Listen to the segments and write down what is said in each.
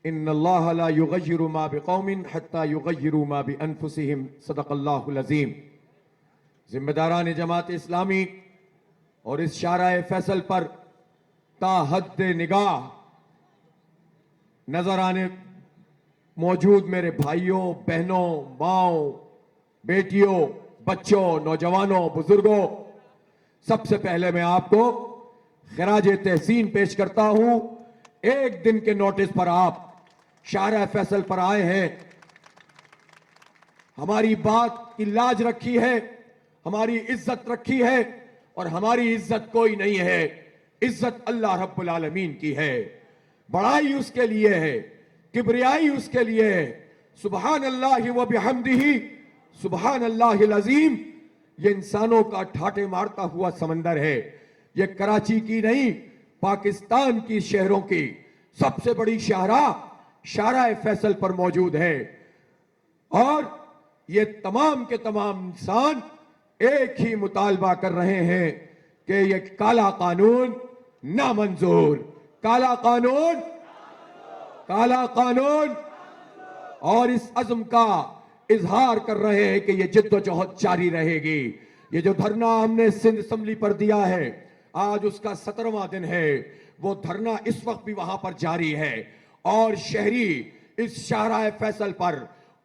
इन्नल्लाह ला युगय्यिरु मा बिकौमिन हत्ता युगय्यिरु मा बिअनफुसिहिम सदक़ल्लाहुल अज़ीम। जिम्मेदारान जमात इस्लामी और इस शाराए फैसल पर ताहद निगाह नजर आने मौजूद मेरे भाइयों, बहनों, माओ, बेटियों, बच्चों, नौजवानों, बुजुर्गों, सबसे पहले मैं आपको खिराज तहसीन पेश करता हूं। एक दिन के नोटिस पर आप शारा फैसल पर आए हैं, हमारी बात की लाज रखी है, हमारी इज्जत रखी है, और हमारी इज्जत कोई नहीं है, इज्जत अल्लाह रब्बुल आलमीन की है। बड़ाई उसके लिए है, किबरियाई उसके लिए है। सुबहान अल्लाह व बिहम्दिही सुबहान अल्लाहिल अज़ीम। ये इंसानों का ठाटे मारता हुआ समंदर है। ये कराची की नहीं, पाकिस्तान की शहरों की सबसे बड़ी शाहराह शाराए फैसल पर मौजूद है। और ये तमाम के तमाम इंसान एक ही मुतालबा कर रहे हैं कि ये काला कानून नामंजूर, काला कानून, काला कानून। और इस अज़्म का इजहार कर रहे हैं कि ये जिद्दोजहद जारी रहेगी। ये जो धरना हमने सिंध असेंबली पर दिया है, आज उसका 17वां दिन है। वो धरना इस वक्त भी वहां पर जारी है और शहरी इस शाहराए फैसल पर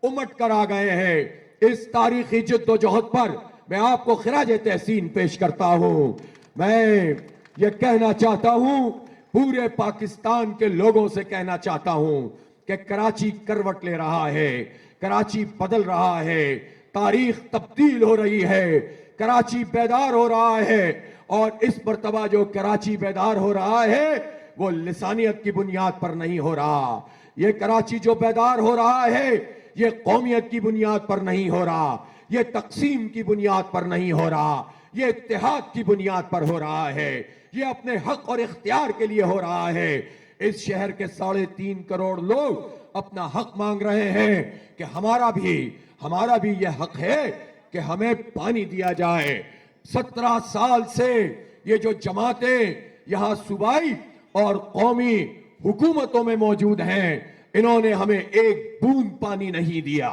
उमट कर आ गए हैं। इस तारीखी जिद्दोजहद पर मैं आपको खिराज तहसीन पेश करता हूं। मैं ये कहना चाहता हूं, पूरे पाकिस्तान के लोगों से कहना चाहता हूं कि कराची करवट ले रहा है, कराची बदल रहा है, तारीख तब्दील हो रही है, कराची बेदार हो रहा है। और इस मर्तबा जो कराची बेदार हो रहा है वो लिसानियत की बुनियाद पर नहीं हो रहा। ये कराची जो बेदार हो रहा है ये कौमियत की बुनियाद पर नहीं हो रहा, ये तकसीम की बुनियाद पर नहीं हो रहा, ये इत्तेहाद की बुनियाद पर हो रहा है, ये अपने हक और इख्तियार के लिए हो रहा है। इस शहर के 3.5 करोड़ लोग अपना हक मांग रहे हैं कि हमारा भी यह हक है कि हमें पानी दिया जाए। 17 साल से ये जो जमातें यहां सूबाई और कौमी हुकूमतों में मौजूद हैं, इन्होंने हमें एक बूंद पानी नहीं दिया।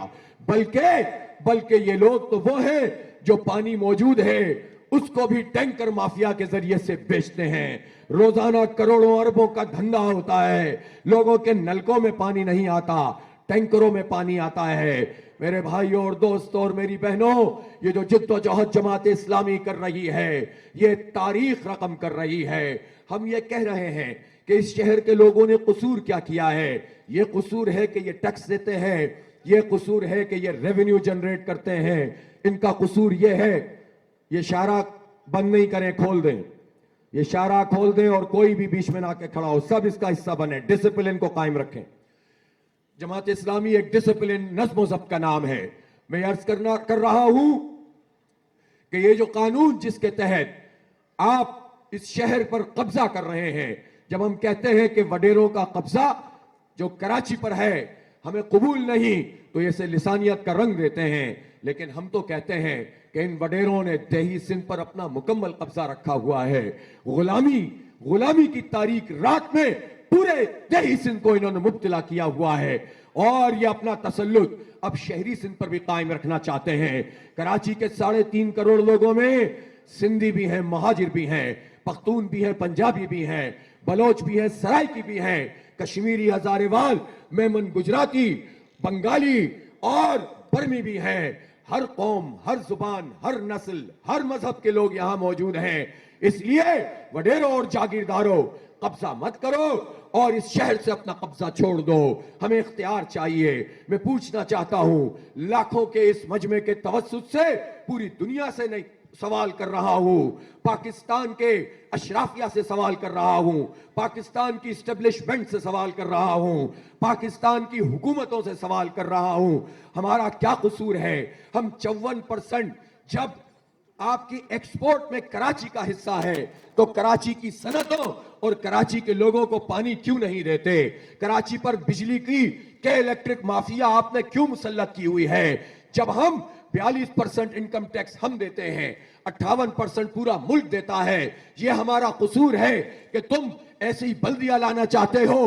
बल्कि ये लोग तो वो हैं जो पानी मौजूद है उसको भी टैंकर माफिया के जरिए से बेचते हैं। रोजाना करोड़ों अरबों का धंधा होता है, लोगों के नलकों में पानी नहीं आता, टैंकरों में पानी आता है। मेरे भाइयों और दोस्तों और मेरी बहनों, ये जो जिद्दोजहद जमात इस्लामी कर रही है ये तारीख रकम कर रही है। हम ये कह रहे हैं कि इस शहर के लोगों ने कसूर क्या किया है। ये कसूर है कि ये टैक्स देते हैं, ये कसूर है कि ये रेवेन्यू जनरेट करते हैं, इनका कसूर ये है। ये शारा बंद नहीं करें, खोल दें, ये शारा खोल दें और कोई भी बीच में ना के खड़ा हो, सब इसका हिस्सा बने, डिसिप्लिन को कायम रखें। जमात इस्लामी एक डिसिप्लिन नज़्म ज़ब्त का नाम है। मैं अर्ज कर रहा हूं कि ये जो कानून जिसके तहत आप इस शहर पर कब्जा कर रहे हैं, जब हम कहते हैं कि वडेरों का कब्जा जो कराची पर है हमें कबूल नहीं, तो ये से लिसानियत का रंग देते हैं। लेकिन हम तो कहते हैं कि इन वडेरों ने दही सिंध पर अपना मुकम्मल कब्जा रखा हुआ है। गुलामी की तारीख रात में पूरे दही सिंध को इन्होंने मुब्तला किया हुआ है और ये अपना तसल्लुत अब शहरी सिंध पर भी कायम रखना चाहते हैं। कराची के 3.5 करोड़ लोगों में सिंधी भी हैं, महाजिर भी हैं, पख्तून भी हैं, पंजाबी भी हैं, बलोच भी हैं, सराइकी भी हैं, कश्मीरी, हजारेवाल, मेमन, गुजराती, बंगाली और बर्मी भी हैं। हर कौम, हर जुबान, हर नस्ल, हर मजहब के लोग यहां मौजूद हैं। इसलिए वडेरों और जागीरदारों, कब्जा मत करो और इस शहर से अपना कब्जा छोड़ दो, हमें इख्तियार चाहिए। मैं पूछना चाहता हूं, लाखों के इस मजमे के तवस्सुत से पूरी दुनिया से नहीं सवाल कर रहा हूं, पाकिस्तान के अशराफिया से सवाल कर रहा हूं, पाकिस्तान की इस्टेब्लिशमेंट से सवाल कर रहा हूं, पाकिस्तान की हुकूमतों से सवाल कर रहा हूं, हमारा क्या कसूर है। हम 54% जब आपकी एक्सपोर्ट में कराची का हिस्सा है तो कराची की सनतों और कराची के लोगों को पानी क्यों नहीं देते? कराची पर बिजली की के इलेक्ट्रिक माफिया आपने क्यों मुसल्लत की हुई है? जब हम 42% इनकम टैक्स हम देते हैं, 58% पूरा मुल्क देता है। यह हमारा कसूर है कि तुम ऐसी बल्दियां लाना चाहते हो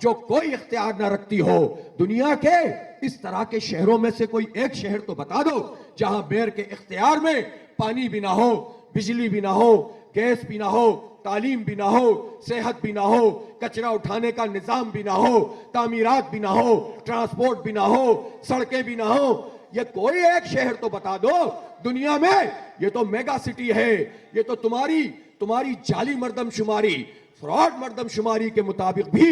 जो कोई इख्तियार ना रखती हो। दुनिया के इस तरह के शहरों में से कोई एक शहर तो बता दो जहां मेयर के इख्तियार में पानी भी ना हो, बिजली भी ना हो, गैस भी ना हो, तालीम भी ना हो, सेहत भी ना हो, कचरा उठाने का निजाम भी ना हो, तामीरात भी ना हो, ट्रांसपोर्ट भी ना हो, सड़कें भी ना हो। ये कोई एक शहर तो बता दो दुनिया में। ये तो मेगा सिटी है। ये तो तुम्हारी जाली मर्दमशुमारी, फ्रॉड मर्दमशुमारी के मुताबिक भी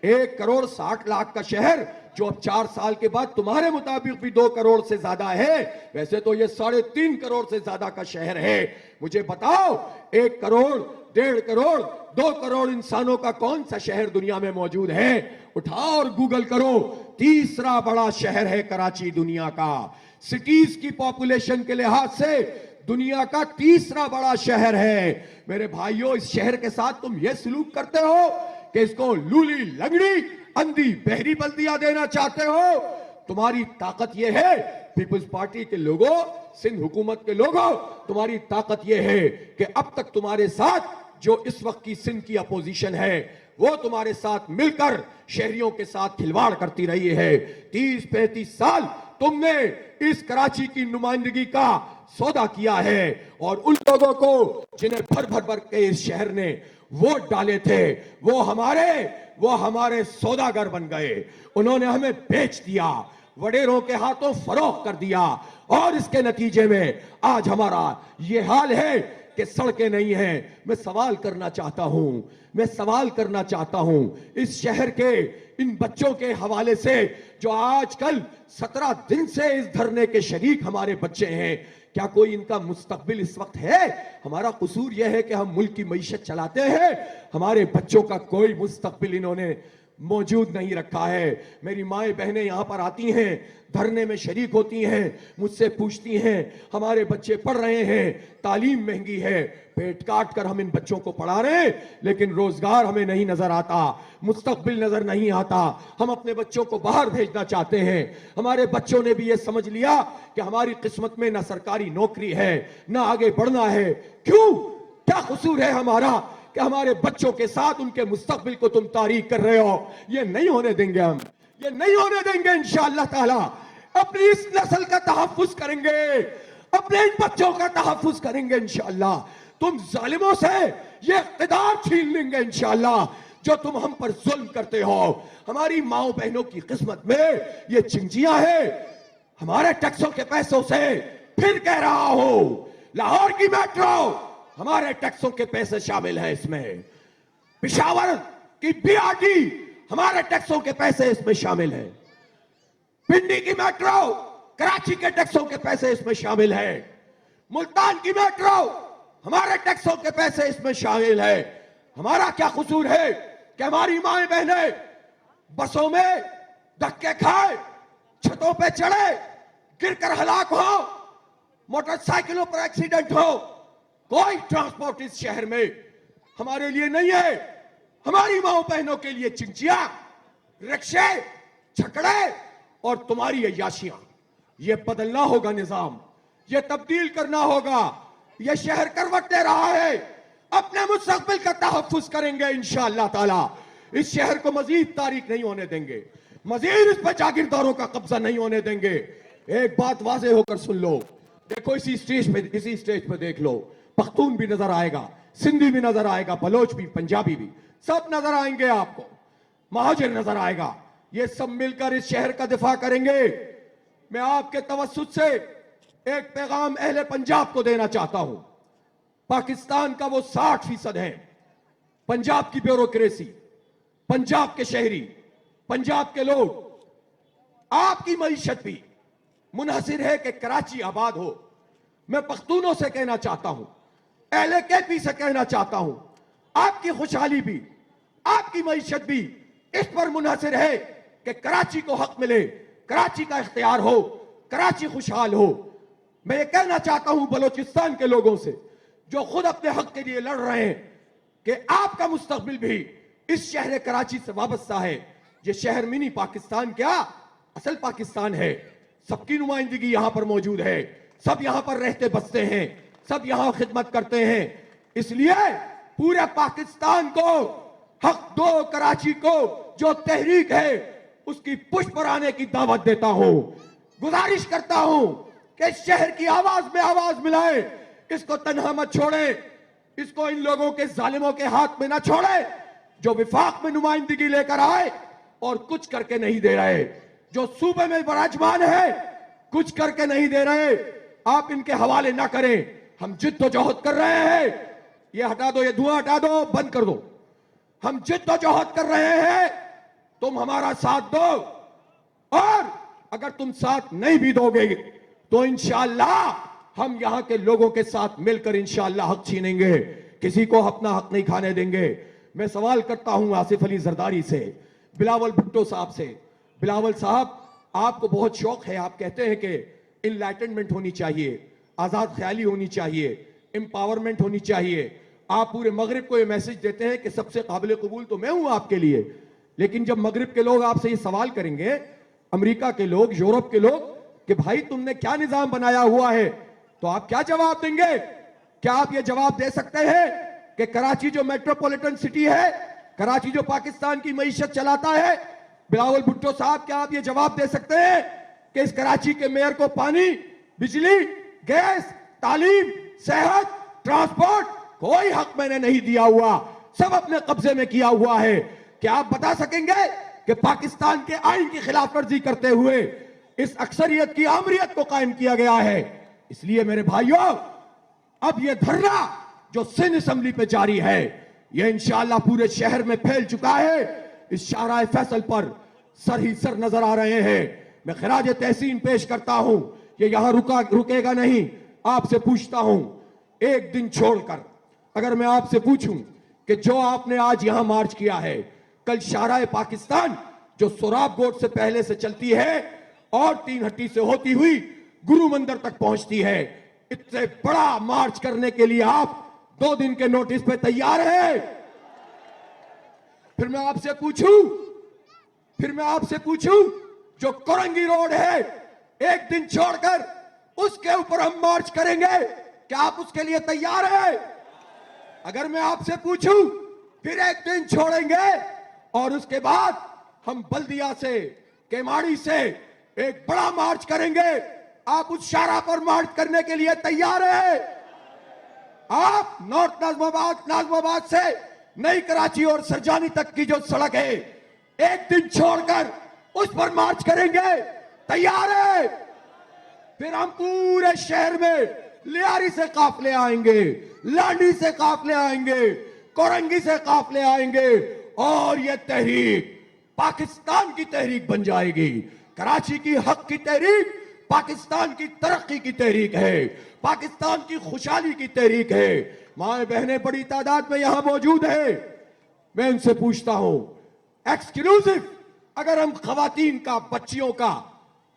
1,60,00,000 का शहर, जो अब 4 साल के बाद तुम्हारे मुताबिक भी 2 करोड़ से ज्यादा है, वैसे तो ये 3.5 करोड़ से ज्यादा का शहर है। मुझे बताओ 1 करोड़, 1.5 करोड़, 2 करोड़ इंसानों का कौन सा शहर दुनिया में मौजूद है? उठाओ और गूगल करो। तीसरा बड़ा शहर है कराची दुनिया का। सिटीज की पॉपुलेशन के लिहाज से दुनिया का तीसरा बड़ा शहर है। मेरे भाइयों, इस शहर के साथ तुम ये सलूक करते हो कि इसको लूली लंगड़ी अंधी बहरी बल्दियां देना चाहते हो। तुम्हारी ताकत यह है, पीपल्स पार्टी के लोगों, सिंध हुकूमत के लोगों, तुम्हारी ताकत यह है कि अब तक तुम्हारे साथ जो इस वक्त की सिंध की अपोजिशन है वो तुम्हारे साथ मिलकर शहरियों के साथ खिलवाड़ करती रही है। 30-35 साल तुमने इस कराची की नुमाइंदगी का सौदा किया है और उन लोगों को जिन्हें भर भर के इस शहर ने वोट डाले थे वो हमारे सौदागर बन गए। उन्होंने हमें बेच दिया, वडेरों के हाथों फरोख्त कर दिया और इसके नतीजे में आज हमारा ये हाल है कि सड़कें नहीं हैं। मैं सवाल करना चाहता हूं इस शहर के इन बच्चों के हवाले से जो आजकल 17 दिन से इस धरने के शरीक हमारे बच्चे हैं। क्या कोई इनका मुस्तकबिल इस वक्त है? हमारा कसूर यह है कि हम मुल्क की मईशत चलाते हैं, हमारे बच्चों का कोई मुस्तकबिल इन्होंने मौजूद नहीं रखा है। मेरी माएं बहनें यहां पर आती हैं, धरने में शरीक होती हैं, मुझसे पूछती हैं हमारे बच्चे पढ़ रहे हैं, तालीम महंगी है, पेट काट कर हम इन बच्चों को पढ़ा रहे हैं, लेकिन रोजगार हमें नहीं नजर आता, मुस्तकबिल नजर नहीं आता। हम अपने बच्चों को बाहर भेजना चाहते हैं। हमारे बच्चों ने भी ये समझ लिया कि हमारी किस्मत में ना सरकारी नौकरी है, ना आगे बढ़ना है। क्यों? क्या कसूर है हमारा कि हमारे बच्चों के साथ उनके मुस्तकबिल को तुम तारीक कर रहे हो? ये नहीं होने देंगे हम, ये नहीं होने देंगे। इंशाअल्लाह ताला अपनी इस नस्ल का तहफ्फुज करेंगे, अपने इन बच्चों का तहफ्फुज करेंगे इंशाअल्लाह। तुम जालिमों से ये इख्तिदार छीन लेंगे इंशाअल्लाह जो तुम हम पर जुल्म करते हो। हमारी माओ बहनों की किस्मत में ये चिंजियां है। हमारे टैक्सों के पैसों से, फिर कह रहा हूं, लाहौर की मेट्रो हमारे टैक्सों के पैसे शामिल हैं इसमें, पेशावर की बीआरटी हमारे टैक्सों के पैसे इसमें शामिल हैं, पिंडी की मेट्रो कराची के टैक्सों के पैसे इसमें शामिल है, मुल्तान की मेट्रो हमारे टैक्सों के पैसे इसमें शामिल है। हमारा क्या कसूर है कि हमारी माएं बहनें बसों में धक्के खाए, छतों पे चढ़े, गिरकर हलाक हो, मोटरसाइकिलों पर एक्सीडेंट हो? कोई ट्रांसपोर्ट इस शहर में हमारे लिए नहीं है। हमारी माओ बहनों के लिए चिंचिया, रिक्शे, छकड़े और तुम्हारी अय्याशियां। ये बदलना होगा निजाम, ये तब्दील करना होगा। ये शहर करवट ले रहा है, अपने मुस्तकबिल का तहफ्फुज करेंगे इंशाअल्लाह ताला। इस शहर को मजीद तारीख नहीं होने देंगे, मजीद इस पर जागीरदारों का कब्जा नहीं होने देंगे। एक बात वाज़ेह होकर सुन लो, देखो इसी स्टेज पे देख लो, पख्तून भी नजर आएगा, सिंधी भी नजर आएगा, बलोच भी, पंजाबी भी, सब नजर आएंगे आपको, महाजिर नजर आएगा। ये सब मिलकर इस शहर का दिफा करेंगे। मैं आपके तवस्सुत से एक पैगाम अहले पंजाब को देना चाहता हूं। पाकिस्तान का वो 60% है, पंजाब की ब्यूरोक्रेसी, पंजाब के शहरी, पंजाब के लोग, आपकी मईशत भी मुनहसिर है कि कराची आबाद हो। मैं पख्तूनों से कहना चाहता हूं, अहले केपी से कहना चाहता हूं, आपकी खुशहाली भी, आपकी मईशत भी इस पर मुनहसिर है कि कराची को हक मिले, कराची का इख्तियार हो, कराची खुशहाल हो। मैं ये कहना चाहता हूं बलोचिस्तान के लोगों से जो खुद अपने हक के लिए लड़ रहे हैं कि आपका मुस्तकबिल भी इस शहर कराची से वाबस्ता है। ये शहर मिनी पाकिस्तान क्या, असल पाकिस्तान है। सबकी नुमाइंदगी यहां पर मौजूद है, सब यहां पर रहते बसते हैं, सब यहां खिदमत करते हैं। इसलिए पूरे पाकिस्तान को हक दो, कराची को जो तहरीक है उसकी पुष्प पर आने की दावत देता हूं। गुजारिश करता हूं कि शहर की आवाज में आवाज मिलाए, इसको तन्हा मत छोड़े, इसको इन लोगों के जालिमों के हाथ में ना छोड़े जो विफाक में नुमाइंदगी लेकर आए और कुछ करके नहीं दे रहे, जो सूबे में विराजमान है कुछ करके नहीं दे रहे। आप इनके हवाले ना करें, हम जिद्दोजहद कर रहे हैं। ये हटा दो, ये धुआं हटा दो, बंद कर दो। हम जिद्दोजहद कर रहे हैं, तुम हमारा साथ दो, और अगर तुम साथ नहीं भी दोगे तो इंशाअल्लाह हम यहां के लोगों के साथ मिलकर इंशाअल्लाह हक छीनेंगे, किसी को अपना हक नहीं खाने देंगे। मैं सवाल करता हूं आसिफ अली जरदारी से, बिलावल भुट्टो साहब से। बिलावल साहब, आपको बहुत शौक है, आप कहते हैं कि इनलाइटनमेंट होनी चाहिए, आजाद ख्याली होनी चाहिए, एम्पावरमेंट होनी चाहिए। आप पूरे मगरिब को ये मैसेज देते हैं कि सबसे काबिल कबूल तो मैं हूं आपके लिए, लेकिन जब मगरिब के लोग आपसे ये सवाल करेंगे, अमेरिका के लोग, यूरोप के लोग, कि भाई तुमने क्या निजाम बनाया हुआ है, तो आप क्या जवाब देंगे? क्या आप ये जवाब दे सकते हैं कि कराची जो मेट्रोपॉलिटन सिटी है, कराची जो पाकिस्तान की मईशत चलाता है, बिलावल भुट्टो साहब, क्या आप ये जवाब दे सकते हैं कि इस कराची के मेयर को पानी, बिजली, गैस, तालीम, सेहत, ट्रांसपोर्ट, कोई हक मैंने नहीं दिया हुआ, सब अपने कब्जे में किया हुआ है? क्या आप बता सकेंगे कि पाकिस्तान के आइन की खिलाफ वर्जी करते हुए इस अक्सरियत की आमरियत को कायम किया गया है? इसलिए मेरे भाइयों, अब यह धरना जो सिंध असेंबली पे जारी है, यह इंशाअल्लाह पूरे शहर में फैल चुका है। इस शाहराए फैसल पर सर ही सर नजर आ रहे हैं। मैं खराज तहसीन पेश करता हूं, ये यहां रुकेगा नहीं। आपसे पूछता हूं, एक दिन छोड़कर अगर मैं आपसे पूछूं कि जो आपने आज यहां मार्च किया है, कल शाहराए पाकिस्तान जो सोराब गोट से पहले से चलती है और तीन हट्टी से होती हुई गुरु मंदिर तक पहुंचती है, इतने बड़ा मार्च करने के लिए आप 2 दिन के नोटिस पे तैयार हैं? फिर मैं आपसे पूछूं जो कोरंगी रोड है, एक दिन छोड़कर उसके ऊपर हम मार्च करेंगे, क्या आप उसके लिए तैयार हैं? अगर मैं आपसे पूछूं फिर एक दिन छोड़ेंगे और उसके बाद हम बल्दिया से, केमाड़ी से एक बड़ा मार्च करेंगे, आप उस शाहरा पर मार्च करने के लिए तैयार हैं? आप नॉर्थ नाज़िमाबाद से नई कराची और सरजानी तक की जो सड़क है, एक दिन छोड़कर उस पर मार्च करेंगे, तैयार है? फिर हम पूरे शहर में लियारी से काफले आएंगे, लांडी से काफले आएंगे, कोरंगी से काफले आएंगे, और यह तहरीक पाकिस्तान की तहरीक बन जाएगी। कराची की हक की तहरीक पाकिस्तान की तरक्की की तहरीक है, पाकिस्तान की खुशहाली की तहरीक है। माए बहनें बड़ी तादाद में यहां मौजूद है। मैं उनसे पूछता हूं, एक्सक्लूसिव अगर हम खवातीन का, बच्चियों का,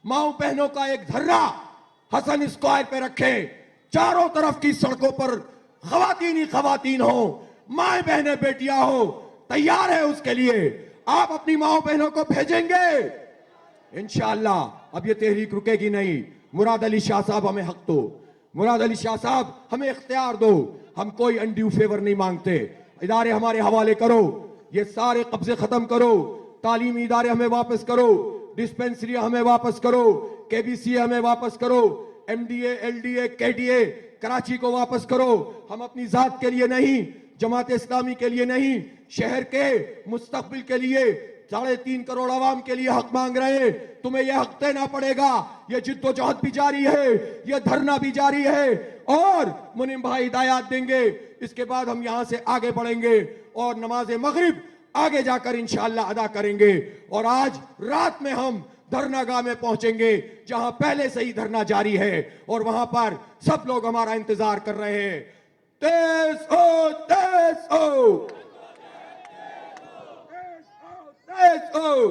माओ बहनों का एक धरना हसन स्क्वायर पे रखें, चारों तरफ की सड़कों पर खवातीन ही खवातीन हो, माए बहनें बेटियां हो, तैयार है उसके लिए? आप अपनी माओ बहनों को भेजेंगे? इंशाअल्लाह अब ये तहरीक रुकेगी नहीं। मुराद अली शाह साहब हमें हक दो, मुराद अली शाह साहब हमें इख्तियार दो, हम कोई अनड्यू फेवर नहीं मांगते। इदारे हमारे हवाले करो, ये सारे कब्जे खत्म करो, तालीमी इदारे हमें वापस करो, डिस्पेंसरी हमें वापस करो, केबीसी हमें वापस करो, एमडीए, एलडीए, केडीए कराची को वापस करो। हम अपनी जात के लिए नहीं, जमात इस्लामी के लिए नहीं, शहर के मुस्तकबिल के लिए, 3.5 करोड़ आवाम के लिए हक मांग रहे हैं। तुम्हें यह हक देना पड़ेगा। यह जिद्दोजहद भी जारी है, यह धरना भी जारी है, और मुनीम भाई हिदायत देंगे। इसके बाद हम यहां से आगे बढ़ेंगे और नमाज मगरिब आगे जाकर इंशाअल्लाह अदा करेंगे। और आज रात में हम धरनागाह में पहुंचेंगे, जहां पहले से ही धरना जारी है, और वहां पर सब लोग हमारा इंतजार कर रहे हैं। तेज हो, तेज हो, तेज हो।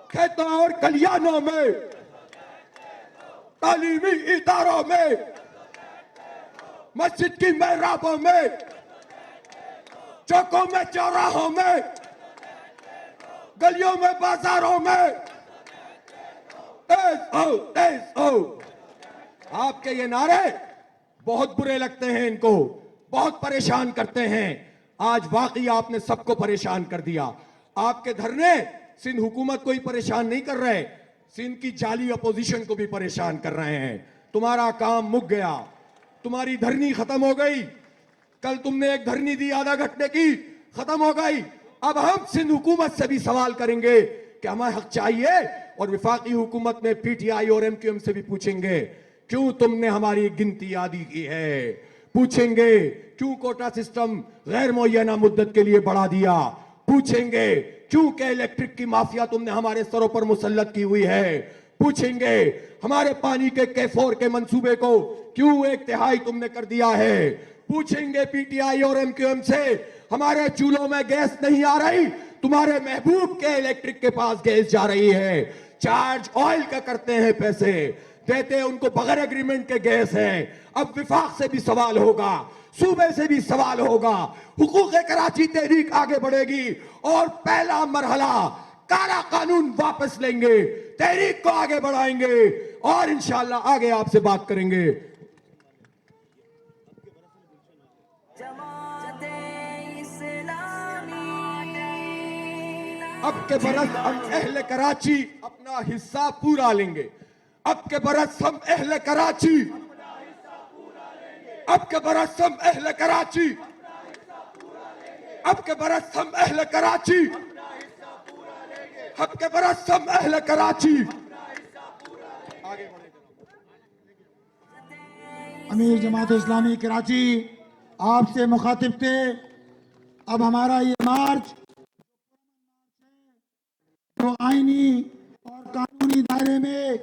खेतों और खलियानों में, तालीमी इदारों में, मस्जिद की मेहराबों में, चौकों में, चौराहों में, गलियों में, बाजारों में, तेज हो, तेज हो। आपके ये नारे बहुत बुरे लगते हैं, इनको बहुत परेशान करते हैं। आज वाकई आपने सबको परेशान कर दिया। आपके धरने सिंध हुकूमत को ही परेशान नहीं कर रहे, सिंध की जाली अपोजिशन को भी परेशान कर रहे हैं। तुम्हारा काम मुक गया, तुम्हारी धरनी खत्म हो गई। कल तुमने एक धरनी दी आधा घंटे की, खत्म हो गई। अब हम सिंध हुकूमत से भी सवाल करेंगे कि हमें हक चाहिए, और विफाकी हुकूमत में पीटीआई और एमक्यूएम से भी पूछेंगे क्यों तुमने हमारी गिनती आधी की है। पूछेंगे क्यों कोटा सिस्टम गैर मुअय्यना मुद्दत के लिए बढ़ा दिया। पूछेंगे क्यों के इलेक्ट्रिक की माफिया तुमने हमारे सरों पर मुसल्लत की हुई है। पूछेंगे हमारे पानी के K4 के मंसूबे को क्यों 1/3 तुमने कर दिया है। पूछेंगे पीटीआई और एमक्यूएम से हमारे चूल्हों में गैस नहीं आ रही, तुम्हारे महबूब के इलेक्ट्रिक के पास गैस जा रही है। चार्ज ऑयल का करते हैं, पैसे देते हैं उनको बगैर एग्रीमेंट के गैस है। अब विफाक से भी सवाल होगा, सूबे से भी सवाल होगा। हुकूक कराची तहरीक आगे बढ़ेगी और पहला मरहला काला कानून वापस लेंगे, तहरीक को आगे बढ़ाएंगे और इंशाअल्लाह आगे आपसे बात करेंगे। अब के बरस हम अहले कराची अपना हिस्सा पूरा लेंगे। अब के बरस हम अहले कराची, अब के बरस हम अहले कराची, अब के बरस हम अहले कराची, अब के बरस हम अहले कराची। अमीर जमात इस्लामी कराची आपसे मुखातिब थे। अब हमारा ये मार्च जो आईनी और कानूनी दायरे में